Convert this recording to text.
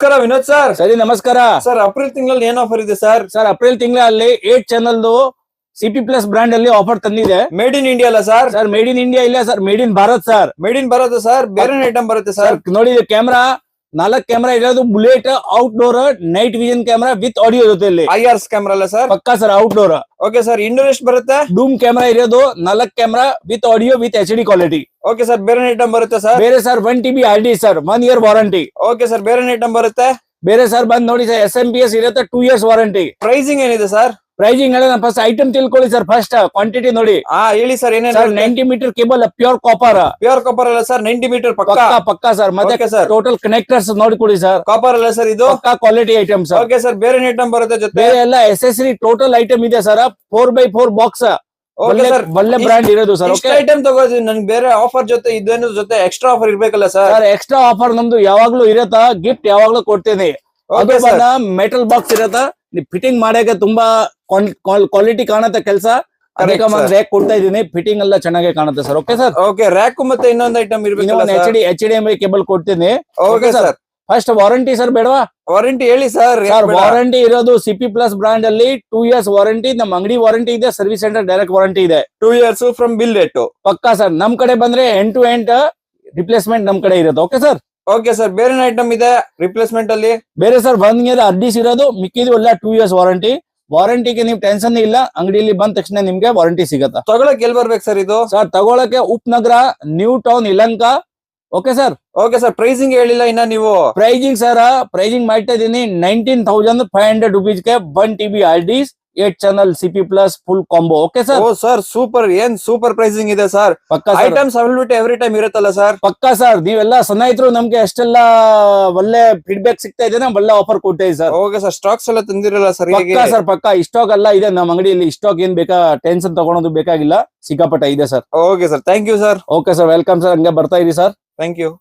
ನಮಸ್ಕಾರ ವಿನೋದ್ ಸರ್. ಸರಿ ನಮಸ್ಕಾರ ಸರ್, ಏಪ್ರಿಲ್ ತಿಂಗಳಲ್ಲಿ ಏನ್ ಆಫರ್ ಇದೆ ಸರ್? ಸರ್ ಏಪ್ರಿಲ್ ತಿಂಗಳಲ್ಲಿ 8 ಚಾನಲ್ ಸಿಪಿ ಪ್ಲಸ್ ಬ್ರಾಂಡ್ ಅಲ್ಲಿ ಆಫರ್ ತಂದಿದೆ. ಮೇಡ್ ಇನ್ ಇಂಡಿಯಾ ಅಲ್ಲ sir? Sir made in India ಇಲ್ಲ sir, made in Bharat sir. Made in ಬರುತ್ತೆ ಸರ್, ಬೇರೆ ಐಟಮ್ ಬರುತ್ತೆ ಸರ್. ನೋಡಿ ಕ್ಯಾಮ್ರಾ 4 ಕ್ಯಾಮ್ರಾ ಇರೋದು, bullet outdoor night vision camera with audio ಜೊತೆಲಿ. IRS ಕ್ಯಾಮ್ರಾ ಅಲ್ಲ ಸರ್? ಪಕ್ಕಾ sir outdoor. Okay sir, indoor ಎಷ್ಟು ಬರುತ್ತೆ? ಡೂಮ್ ಕ್ಯಾಮ್ರಾ ಇರೋದು 4 camera with audio with HD quality. Okay sir, ಬೇರೆ ಐಟಮ್ ಬರುತ್ತೆ ಸರ್? ಬೇರೆ sir 1 TB RD sir, 1 year warranty. Okay sir, ಬೇರೆ ಐಟಮ್ ಬರುತ್ತೆ? ಬೇರೆ ಸರ್ ಬಂದ್ ನೋಡಿ ಸರ್, SMPS ಇರುತ್ತೆ 2 years ವಾರಂಟಿ. ಪ್ರೈಸಿಂಗ್ ಏನಿದೆ ಸರ್? ಪ್ರೈಸಿಂಗ್ ಹೇಳ ಫಸ್ಟ್ ಐಟಮ್ ತಿಳ್ಕೊಳ್ಳಿ ಸರ್. ಫಸ್ಟ್ ಕ್ವಾಂಟಿಟಿ ನೋಡಿ. ಹೇಳಿ ಸರ್, ಏನೇನು? Sir 90 meter cable pure copper. Pure copper ಅಲ್ಲ ಸರ್? 90 ಮೀಟರ್ ಪಕ್ಕಾ ಸರ್. ಮತ್ತೆ ಟೋಟಲ್ ಕನೆಕ್ಟರ್ಸ್ ನೋಡಿಕೊಡಿ ಸರ್. ಕಾಪರ್ ಅಲ್ಲ ಸರ್ ಇದು? ಪಕ್ಕಾ quality item sir. Okay sir, ಬೇರೆ ಐಟಮ್ ಬರುತ್ತೆ ಜೊತೆ? ಬೇರೆ ಎಲ್ಲ ಎಸೆಸರಿ ಟೋಟಲ್ ಐಟಮ್ ಇದೆ ಸರ್. 4x4 ಬಾಕ್ಸ್ ಒಳ್ಳೆ ಬ್ರಾಂಡ್ ಇರೋದು ಸರ್. ಓಕೆ, ಐಟಮ್ ತಗೋದಿ ನನ್ಗೆ ಬೇರೆ ಆಫರ್ ಜೊತೆ ಇದೇನು ಜೊತೆ ಎಕ್ಸ್ಟ್ರಾ ಆಫರ್ ಇರ್ಬೇಕಲ್ಲ ಸರ್? ಸರ್ ಎಕ್ಸ್ಟ್ರಾ ಆಫರ್ ನಮ್ದು ಯಾವಾಗ್ಲೂ ಇರತ್ತಾ, ಗಿಫ್ಟ್ ಯಾವಾಗ್ಲೂ ಕೊಡ್ತೇನೆ. ಅದು ಮೆಟಲ್ ಬಾಕ್ಸ್ ಇರತ್ತ, ಫಿಟ್ಟಿಂಗ್ ಮಾಡಕ್ಕೆ ತುಂಬಾ ಕ್ವಾಲಿಟಿ ಕಾಣುತ್ತೆ ಕೆಲಸ. ಅದಕ್ಕೆ ರ್ಯಾಕ್ ಕೊಡ್ತಾ ಇದೀನಿ, ಫಿಟ್ಟಿಂಗ್ ಎಲ್ಲ ಚೆನ್ನಾಗಿ ಕಾಣುತ್ತೆ sir. Okay sir. Okay, rack ಮತ್ತೆ ಇನ್ನೊಂದು ಐಟಮ್ ಇರ್ಬೇಕು. HDMI ಕೇಬಲ್ ಕೊಡ್ತೀನಿ. Okay sir. First warranty sir ಬೇಡವಾ? ವಾರಂಟಿ ಹೇಳಿ ಸರ್. ವಾರಂಟಿ ಇರೋದು ಸಿಪಿ ಪ್ಲಸ್ ಬ್ರಾಂಡ್ ಅಲ್ಲಿ 2 years ವಾರಂಟಿ. ನಮ್ ಅಂಗಡಿ ವಾರಂಟಿ ಇದೆ, ಸರ್ವಿಸ್ ಸೆಂಟರ್ ಡೈರೆಕ್ಟ್ ವಾರಂಟಿ ಇದೆ. 2 years ಫ್ರಮ್ ಬಿಲ್ ಡೇಟ್. ಪಕ್ಕಾ ಸರ್. ನಮ್ ಕಡೆ ಬಂದ್ರೆ ಎಂಡ್ ಟು ಎಂಡ್ ರಿಪ್ಲೇಸ್ಮೆಂಟ್ ನಮ್ ಕಡೆ ಇರುತ್ತೆ. Okay sir. ಓಕೆ ಸರ್, ಬೇರೆ ಐಟಮ್ ಇದೆ ರಿಪ್ಲೇಸ್ಮೆಂಟ್ ಅಲ್ಲಿ? ಬೇರೆ ಸರ್ 1 year RDs ಇರೋದು, ಮಿಕ್ಕಿದು ಎಲ್ಲ 2 years ವಾರಂಟಿ. ವಾರಂಟಿಗೆ ನೀವು ಟೆನ್ಷನ್ ಇಲ್ಲ, ಅಂಗಡಿಯಲ್ಲಿ ಬಂದ ತಕ್ಷಣ ನಿಮ್ಗೆ ವಾರಂಟಿ ಸಿಗತ್ತಾ. ತಗೊಳಕ್ ಎಲ್ಲಿ ಬರ್ಬೇಕು ಸರ್ ಇದು? ಸರ್ ತಗೊಳಕ್ಕೆ ಉಪನಗರ, ನ್ಯೂ ಟೌನ್, ಇಲಂಕ. Okay sir. Okay sir, pricing ಹೇಳಿಲ್ಲ ಇನ್ನ ನೀವು? ಪ್ರೈಸಿಂಗ್ ಸರ್, ಪ್ರೈಸಿಂಗ್ ಮಾಡ್ತಾ ಇದೀನಿ 19,500 rupees 1 TB RDs 8 channel CP plus full combo. Okay sir. Oh sir, super. ಏನ್ ಸೂಪರ್ ಪ್ರೈಸಿಂಗ್ ಇದೆ ಸರ್. ಪಕ್ಕಾ ಐಟಮ್ಸ್ ಅವೈಲಬಿಲಿಟಿ ಎವ್ರಿ ಟೈಮ್ ಇರುತ್ತಲ್ಲ ಸರ್? ಪಕ್ಕಾ ಸರ್. ನೀವೆಲ್ಲ ಸಣ್ಣಾಯ್ತು, ನಮ್ಗೆ ಅಷ್ಟೆಲ್ಲ ಒಳ್ಳೆ ಫೀಡ್ಬ್ಯಾಕ್ ಸಿಗ್ತಾ ಇದೆ, ಒಳ್ಳೆ ಆಫರ್ ಕೊಡ್ತಾ ಇದೆ ಸರ್. ಓಕೆ ಸರ್, ಸ್ಟಾಕ್ಸ್ ಎಲ್ಲ ತಂದಿರಲ್ಲ ಸರ್? ಪಕ್ಕಾ ಸರ್, ಪಕ್ಕಾ. ಸ್ಟಾಕ್ ಎಲ್ಲ ಇದೆ ನಮ್ಮ ಅಂಗಡಿಯಲ್ಲಿ. ಸ್ಟಾಕ್ ಏನ್ ಬೇಕಾ ಟೆನ್ಷನ್ ತಗೊಳೋದು ಬೇಕಾಗಿಲ್ಲ, ಸಿಕ್ಕಾಪಟ್ಟ ಇದೆ sir. Okay sir, thank you sir. Okay sir, welcome sir. ಹಂಗೆ ಬರ್ತಾ ಇರಿ ಸರ್. Thank you.